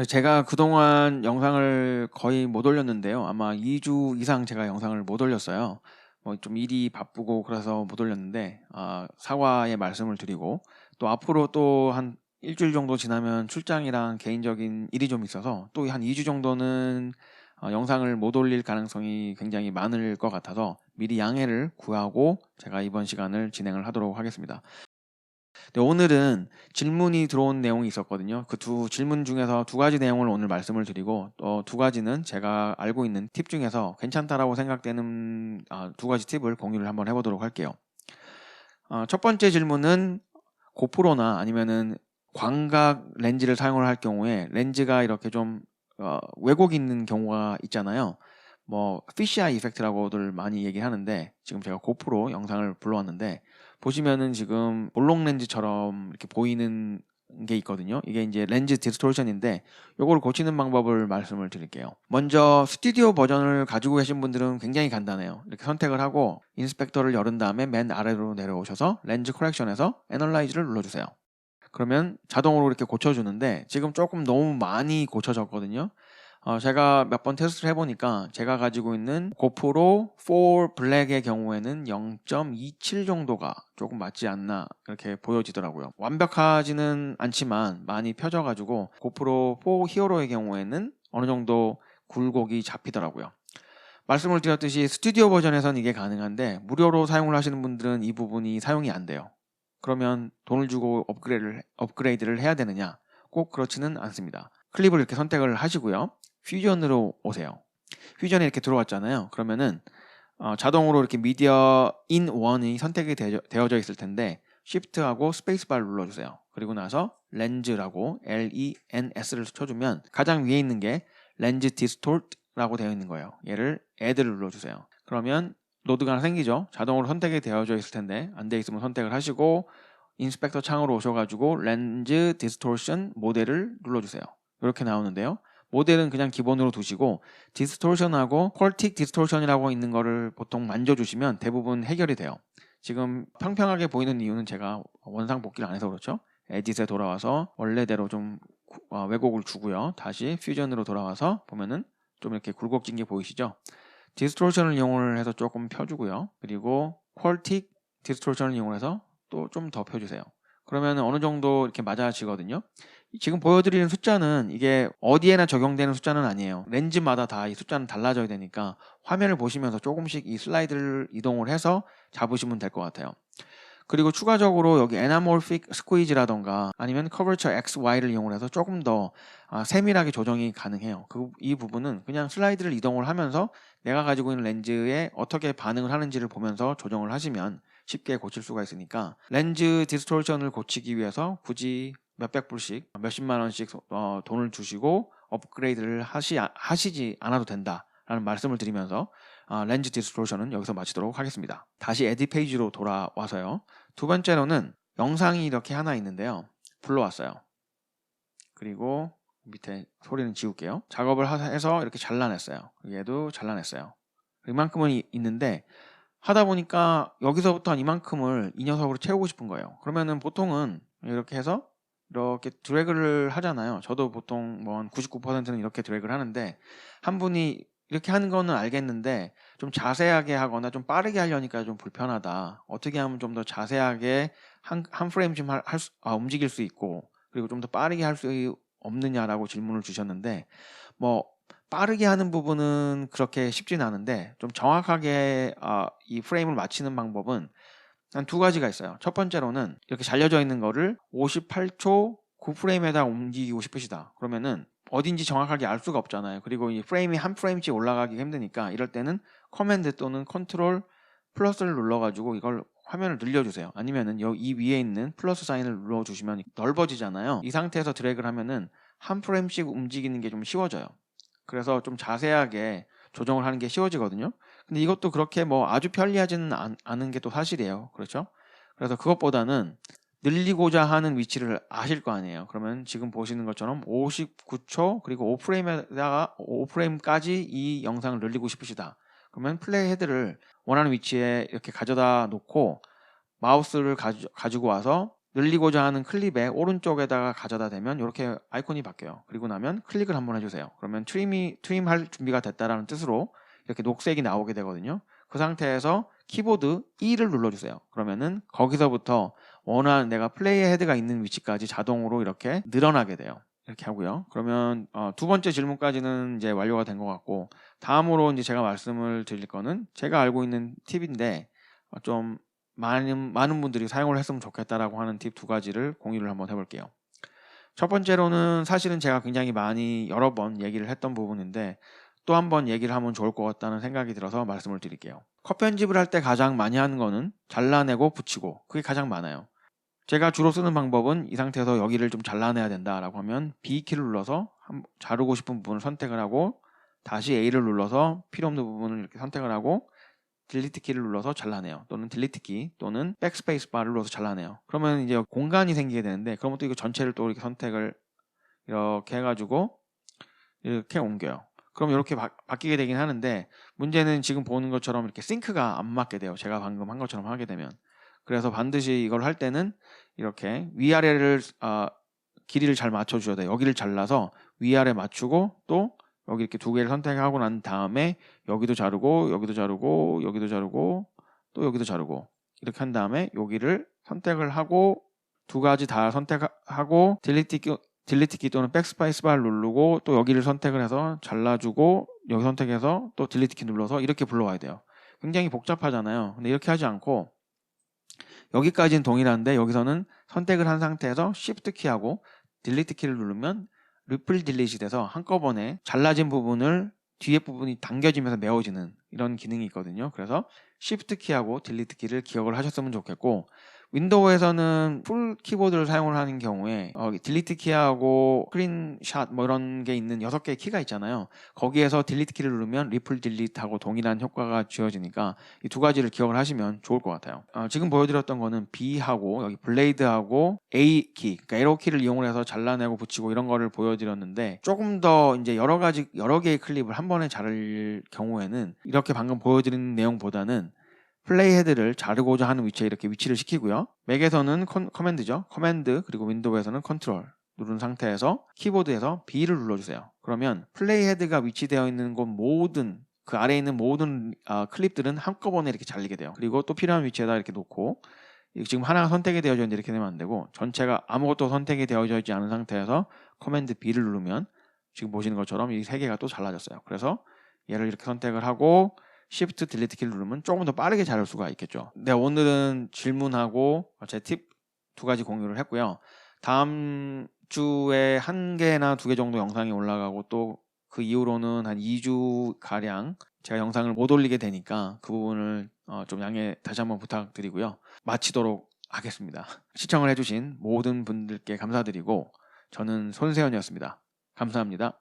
제가 그동안 영상을 거의 못 올렸는데요. 아마 2주 이상 제가 영상을 못 올렸어요. 좀 일이 바쁘고 그래서 못 올렸는데 사과의 말씀을 드리고 또 앞으로 또 한 일주일 정도 지나면 출장이랑 개인적인 일이 좀 있어서 또 한 2주 정도는 영상을 못 올릴 가능성이 굉장히 많을 것 같아서 미리 양해를 구하고 제가 이번 시간을 진행을 하도록 하겠습니다. 네, 오늘은 질문이 들어온 내용이 있었거든요. 그 두 질문 중에서 두 가지 내용을 오늘 말씀을 드리고 또 두 가지는 제가 알고 있는 팁 중에서 괜찮다라고 생각되는 두 가지 팁을 공유를 한번 해보도록 할게요. 첫 번째 질문은 고프로나 아니면은 광각 렌즈를 사용을 할 경우에 렌즈가 이렇게 좀 왜곡이 있는 경우가 있잖아요. 피쉬아이 이펙트라고들 많이 얘기하는데 지금 제가 고프로 영상을 불러왔는데 보시면은 지금 볼록 렌즈처럼 이렇게 보이는 게 있거든요. 이게 이제 렌즈 디스토션인데 요걸 고치는 방법을 말씀을 드릴게요. 먼저 스튜디오 버전을 가지고 계신 분들은 굉장히 간단해요. 이렇게 선택을 하고 인스펙터를 열은 다음에 맨 아래로 내려오셔서 렌즈 커렉션에서 애널라이즈를 눌러주세요. 그러면 자동으로 이렇게 고쳐주는데 지금 조금 너무 많이 고쳐졌거든요. 제가 몇 번 테스트를 해보니까 제가 가지고 있는 고프로 4 블랙의 경우에는 0.27 정도가 조금 맞지 않나 그렇게 보여지더라고요. 완벽하지는 않지만 많이 펴져가지고 고프로 4 히어로의 경우에는 어느 정도 굴곡이 잡히더라고요. 말씀을 드렸듯이 스튜디오 버전에선 이게 가능한데 무료로 사용을 하시는 분들은 이 부분이 사용이 안 돼요. 그러면 돈을 주고 업그레이드를 해야 되느냐? 꼭 그렇지는 않습니다. 클립을 이렇게 선택을 하시고요. 퓨전으로 오세요. 퓨전에 이렇게 들어왔잖아요. 그러면은 자동으로 이렇게 미디어 인 1이 선택이 되어져 있을 텐데 Shift하고 스페이스바를 눌러주세요. 그리고 나서 렌즈라고 LENS를 쳐주면 가장 위에 있는 게 렌즈 디스톨트라고 되어 있는 거예요. 얘를 add를 눌러주세요. 그러면 노드가 하나 생기죠. 자동으로 선택이 되어져 있을 텐데 안 돼 있으면 선택을 하시고 인스펙터 창으로 오셔가지고 렌즈 디스토션 모델을 눌러주세요. 이렇게 나오는데요. 모델은 그냥 기본으로 두시고 디스토션하고 퀄틱 디스토션이라고 있는 거를 보통 만져주시면 대부분 해결이 돼요. 지금 평평하게 보이는 이유는 제가 원상 복귀를 안 해서 그렇죠. 에딧에 돌아와서 원래대로 좀 왜곡을 주고요. 다시 퓨전으로 돌아와서 보면은 좀 이렇게 굴곡진 게 보이시죠? 디스토션을 이용을 해서 조금 펴주고요. 그리고 퀄틱 디스토션을 이용해서 또 좀 더 펴주세요. 그러면 어느 정도 이렇게 맞아지거든요. 지금 보여드리는 숫자는 이게 어디에나 적용되는 숫자는 아니에요. 렌즈마다 다 이 숫자는 달라져야 되니까 화면을 보시면서 조금씩 이 슬라이드를 이동을 해서 잡으시면 될 것 같아요. 그리고 추가적으로 여기 에나몰픽 스퀴즈라던가 아니면 커버처 XY를 이용해서 조금 더 세밀하게 조정이 가능해요. 이 부분은 그냥 슬라이드를 이동을 하면서 내가 가지고 있는 렌즈에 어떻게 반응을 하는지를 보면서 조정을 하시면 쉽게 고칠 수가 있으니까 렌즈 디스토션을 고치기 위해서 굳이 몇백 불씩 몇십만 원씩 돈을 주시고 업그레이드를 하시지 않아도 된다라는 말씀을 드리면서 렌즈 디스토션은 여기서 마치도록 하겠습니다. 다시 에딧 페이지로 돌아와서요. 두 번째로는 영상이 이렇게 하나 있는데요. 불러왔어요. 그리고 밑에 소리는 지울게요. 작업을 해서 이렇게 잘라냈어요. 얘도 잘라냈어요. 이만큼은 있는데 하다 보니까 여기서부터 이만큼을 이 녀석으로 채우고 싶은 거예요. 그러면은 보통은 이렇게 해서 이렇게 드래그를 하잖아요. 저도 보통 뭐 99%는 이렇게 드래그를 하는데 한 분이 이렇게 하는 거는 알겠는데 좀 자세하게 하거나 좀 빠르게 하려니까 좀 불편하다. 어떻게 하면 좀 더 자세하게 한 프레임씩 움직일 수 있고 그리고 좀 더 빠르게 할 수 없느냐라고 질문을 주셨는데 빠르게 하는 부분은 그렇게 쉽진 않은데 좀 정확하게 이 프레임을 맞추는 방법은 한 두 가지가 있어요. 첫 번째로는 이렇게 잘려져 있는 거를 58초 9프레임에다 옮기고 싶으시다. 그러면은 어딘지 정확하게 알 수가 없잖아요. 그리고 이 프레임이 한 프레임씩 올라가기 힘드니까 이럴 때는 커맨드 또는 컨트롤 플러스를 눌러가지고 이걸 화면을 늘려주세요. 아니면은 이 위에 있는 플러스 사인을 눌러주시면 넓어지잖아요. 이 상태에서 드래그를 하면은 한 프레임씩 움직이는 게 좀 쉬워져요. 그래서 좀 자세하게 조정을 하는 게 쉬워지거든요. 근데 이것도 그렇게 아주 편리하지는 않은 게 또 사실이에요. 그렇죠? 그래서 그것보다는 늘리고자 하는 위치를 아실 거 아니에요. 그러면 지금 보시는 것처럼 59초 그리고 5프레임까지 이 영상을 늘리고 싶으시다. 그러면 플레이 헤드를 원하는 위치에 이렇게 가져다 놓고 마우스를 가지고 와서 늘리고자 하는 클립의 오른쪽에다가 가져다 대면 이렇게 아이콘이 바뀌어요. 그리고 나면 클릭을 한번 해주세요. 그러면 트림할 준비가 됐다라는 뜻으로 이렇게 녹색이 나오게 되거든요. 그 상태에서 키보드 E를 눌러주세요. 그러면은 거기서부터 원하는 내가 플레이 헤드가 있는 위치까지 자동으로 이렇게 늘어나게 돼요. 이렇게 하고요. 그러면 두 번째 질문까지는 이제 완료가 된 것 같고, 다음으로 이제 제가 말씀을 드릴 거는 제가 알고 있는 팁인데 좀 많은 분들이 사용을 했으면 좋겠다라고 하는 팁 2가지를 공유를 한번 해볼게요. 첫 번째로는 사실은 제가 굉장히 많이 여러 번 얘기를 했던 부분인데 또 한번 얘기를 하면 좋을 것 같다는 생각이 들어서 말씀을 드릴게요. 컷 편집을 할 때 가장 많이 하는 거는 잘라내고 붙이고, 그게 가장 많아요. 제가 주로 쓰는 방법은 이 상태에서 여기를 좀 잘라내야 된다라고 하면 B키를 눌러서 자르고 싶은 부분을 선택을 하고 다시 A를 눌러서 필요 없는 부분을 이렇게 선택을 하고 딜리트 키를 눌러서 잘라내요. 또는 딜리트 키 또는 백스페이스 바를 눌러서 잘라내요. 그러면 이제 공간이 생기게 되는데, 그러면 또 이거 전체를 또 이렇게 선택을 이렇게 해가지고 이렇게 옮겨요. 그럼 이렇게 바뀌게 되긴 하는데, 문제는 지금 보는 것처럼 이렇게 싱크가 안 맞게 돼요. 제가 방금 한 것처럼 하게 되면. 그래서 반드시 이걸 할 때는 이렇게 위아래를 길이를 잘 맞춰 주셔야 돼요. 여기를 잘라서 위아래 맞추고 또 여기 이렇게 2개를 선택하고 난 다음에 여기도 자르고 여기도 자르고 여기도 자르고 또 여기도 자르고 이렇게 한 다음에 여기를 선택을 하고 2가지 다 선택하고 딜리트 키 또는 백스페이스 바를 누르고 또 여기를 선택을 해서 잘라주고 여기 선택해서 또 딜리트 키 눌러서 이렇게 불러와야 돼요. 굉장히 복잡하잖아요. 근데 이렇게 하지 않고 여기까지는 동일한데 여기서는 선택을 한 상태에서 Shift 키하고 딜리트 키를 누르면 리플 딜리트이 돼서 한꺼번에 잘라진 부분을 뒤에 부분이 당겨지면서 메워지는 이런 기능이 있거든요. 그래서 Shift 키하고 딜리트 키를 기억을 하셨으면 좋겠고, 윈도우에서는 풀 키보드를 사용을 하는 경우에 딜리트 키하고 스크린샷 뭐 이런 게 있는 6개의 키가 있잖아요. 거기에서 딜리트 키를 누르면 리플 딜리트하고 동일한 효과가 쥐어지니까 이 2가지를 기억을 하시면 좋을 것 같아요. 지금 보여드렸던 거는 B하고 여기 블레이드하고 A 키, 그러니까 에로 키를 이용해서 잘라내고 붙이고 이런 거를 보여드렸는데, 조금 더 이제 여러 개의 클립을 한 번에 자를 경우에는 이렇게 방금 보여드린 내용보다는 플레이 헤드를 자르고자 하는 위치에 이렇게 위치를 시키고요. 맥에서는 커맨드죠. 커맨드, 그리고 윈도우에서는 컨트롤 누른 상태에서 키보드에서 B를 눌러주세요. 그러면 플레이 헤드가 위치되어 있는 곳 모든 그 아래에 있는 모든 클립들은 한꺼번에 이렇게 잘리게 돼요. 그리고 또 필요한 위치에다 이렇게 놓고, 지금 하나가 선택이 되어져 있는데 이렇게 되면 안 되고 전체가 아무것도 선택이 되어져 있지 않은 상태에서 커맨드 B를 누르면 지금 보시는 것처럼 이 3개가 또 잘라졌어요. 그래서 얘를 이렇게 선택을 하고 Shift 딜리트 키를 누르면 조금 더 빠르게 자를 수가 있겠죠. 네, 오늘은 질문하고 제 팁 2가지 공유를 했고요. 다음 주에 1개나 2개 정도 영상이 올라가고 또 그 이후로는 한 2주 가량 제가 영상을 못 올리게 되니까 그 부분을 좀 양해 다시 한번 부탁드리고요. 마치도록 하겠습니다. 시청을 해주신 모든 분들께 감사드리고 저는 손세현이었습니다. 감사합니다.